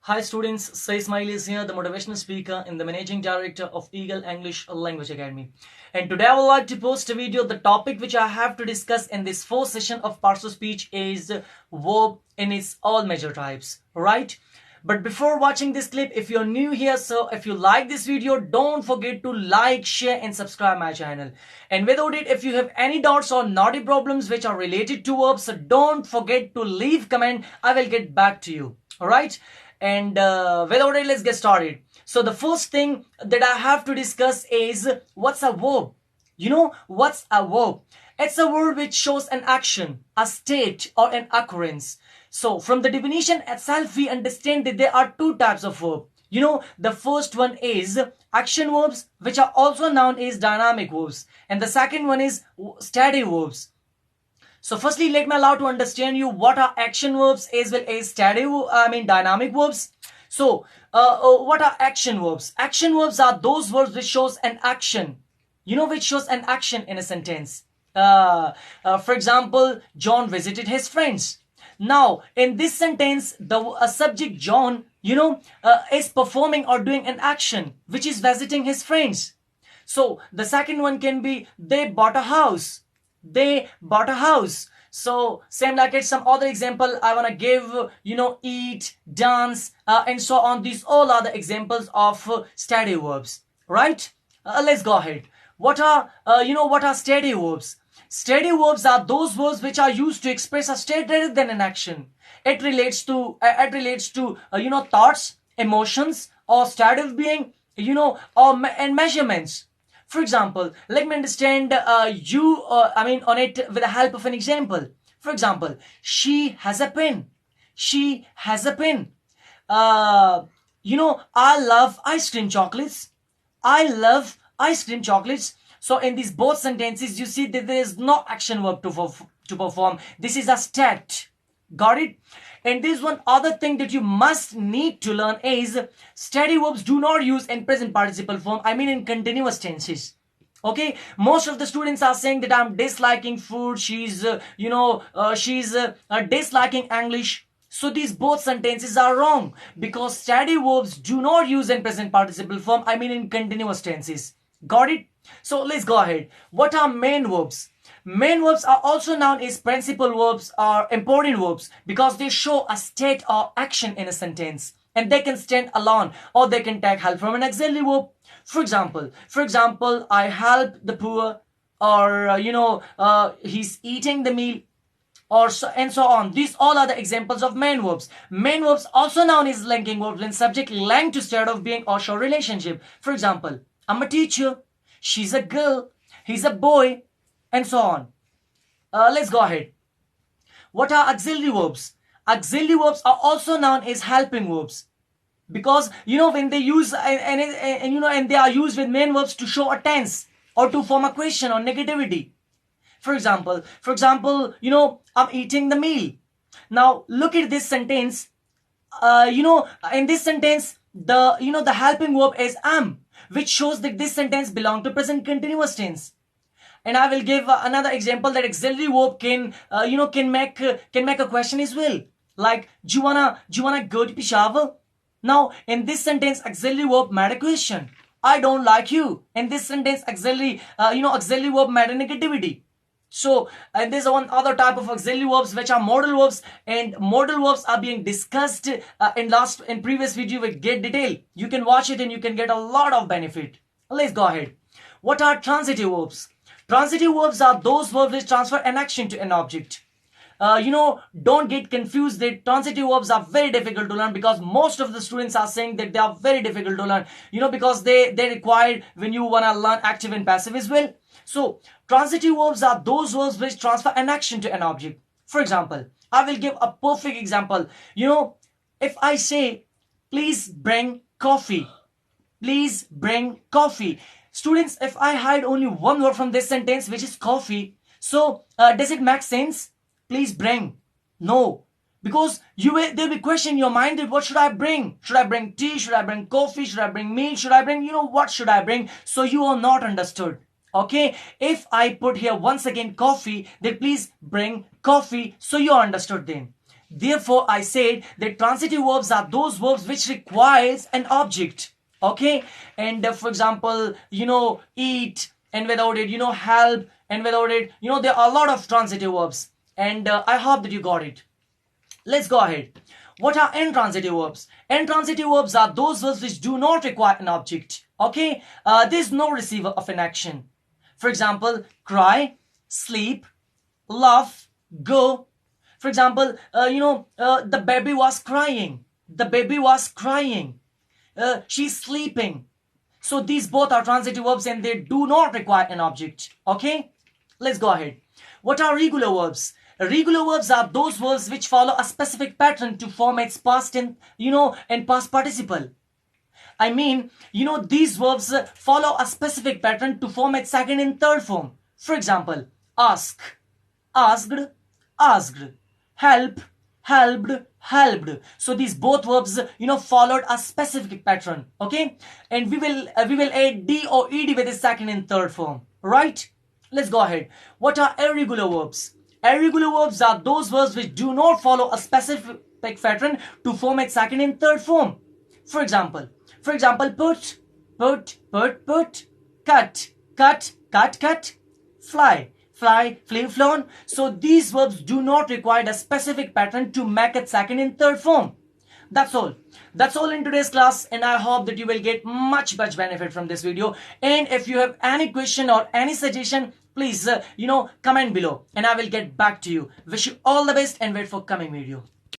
Hi students, Sir Ismail is here, the motivational speaker and the managing director of Eagle English Language Academy. And today I would like to post a video. The topic which I have to discuss in this fourth session of parts of speech is verb in its all major types, right? But before watching this clip, if you're new here, so if you like this video, don't forget to like, share and subscribe my channel. And without it, if you have any doubts or naughty problems which are related to verbs, so don't forget to leave comment. I will get back to you, all right? And without it, let's get started. So the first thing that I have to discuss is what's a verb? You know what's a verb? It's a word which shows an action, a state or an occurrence. So from the definition itself, we understand that there are two types of verb. You know, the first one is action verbs, which are also known as dynamic verbs. And the second one is steady verbs. So firstly, let me allow to understand you what are action verbs as well as dynamic verbs. So what are action verbs? Action verbs are those verbs which shows an action, which shows an action in a sentence. For example, John visited his friends. Now, in this sentence, the subject John, is performing or doing an action, which is visiting his friends. So the second one can be they bought a house. They bought a house. So same like it, some other example I want to give, eat, dance, and so on. These all are the examples of steady verbs, right? Let's go ahead. What are steady verbs? Steady verbs are those verbs which are used to express a state rather than an action. It relates to thoughts, emotions, or state of being, and measurements. For example, let me understand on it with the help of an example. For example, she has a pen. She has a pen. I love ice cream chocolates. I love ice cream chocolates. So in these both sentences, you see that there is no action verb to perform. This is a state. Got it? And this one other thing that you must need to learn is steady verbs do not use in present participle form. In continuous tenses. Okay, most of the students are saying that I'm disliking food. She's disliking English. So these both sentences are wrong because steady verbs do not use in present participle form. In continuous tenses. Got it? So let's go ahead. What are main verbs? Main verbs are also known as principal verbs or important verbs because they show a state or action in a sentence, and they can stand alone or they can take help from an auxiliary verb. For example, I help the poor, or he's eating the meal, and so on. These all are the examples of main verbs. Main verbs also known as linking verbs when subject link to state of being or show relationship. For example, I'm a teacher, she's a girl, he's a boy, and so on. Let's go ahead. What are auxiliary verbs? Auxiliary verbs are also known as helping verbs because when they use and they are used with main verbs to show a tense or to form a question or negativity. For example, I'm eating the meal. Now look at this sentence. In this sentence, the helping verb is am, which shows that this sentence belongs to present continuous tense. And I will give another example that auxiliary verb can make a question as well. Like, do you wanna go to Peshawar? Now, in this sentence, auxiliary verb made a question. I don't like you. In this sentence, auxiliary verb made a negativity. So, and there's one other type of auxiliary verbs which are modal verbs, and modal verbs are being discussed in previous video with great detail. You can watch it and you can get a lot of benefit. Let's go ahead. What are transitive verbs? Transitive verbs are those verbs which transfer an action to an object. Don't get confused that transitive verbs are very difficult to learn because most of the students are saying that they are very difficult to learn, because they require when you want to learn active and passive as well. So transitive verbs are those verbs which transfer an action to an object. For example, I will give a perfect example. If I say, please bring coffee. Please bring coffee. Students, if I hide only one word from this sentence, which is coffee, so does it make sense? Please bring. No. Because there'll be question in your mind that what should I bring? Should I bring tea? Should I bring coffee? Should I bring meal? Should I bring, what should I bring? So you are not understood. Okay. If I put here once again coffee, then please bring coffee. So you are understood then. Therefore, I said that transitive verbs are those verbs which requires an object. Okay, and for example, eat, and without it, help, and without it, there are a lot of transitive verbs, and I hope that you got it. Let's go ahead. What are intransitive verbs? Intransitive verbs are those verbs which do not require an object. Okay, there's no receiver of an action. For example, cry, sleep, laugh, go. For example, the baby was crying. The baby was crying. She's sleeping. So these both are transitive verbs and they do not require an object. Okay? Let's go ahead. What are regular verbs? Regular verbs are those verbs which follow a specific pattern to form its past and past participle. I mean, these verbs follow a specific pattern to form its second and third form. For example, ask, asked, asked, help, helped, helped. So these both verbs followed a specific pattern. Okay, and we will add d or ed with the second and third form, right? Let's go ahead. What are irregular verbs? Irregular verbs are those verbs which do not follow a specific pattern to form its second and third form. For example, put, cut, cut, fly, flew, flown. So these verbs do not require a specific pattern to make its second and third form. That's all. That's all in today's class, and I hope that you will get much benefit from this video. And if you have any question or any suggestion, please comment below and I will get back to you. Wish you all the best and wait for coming video.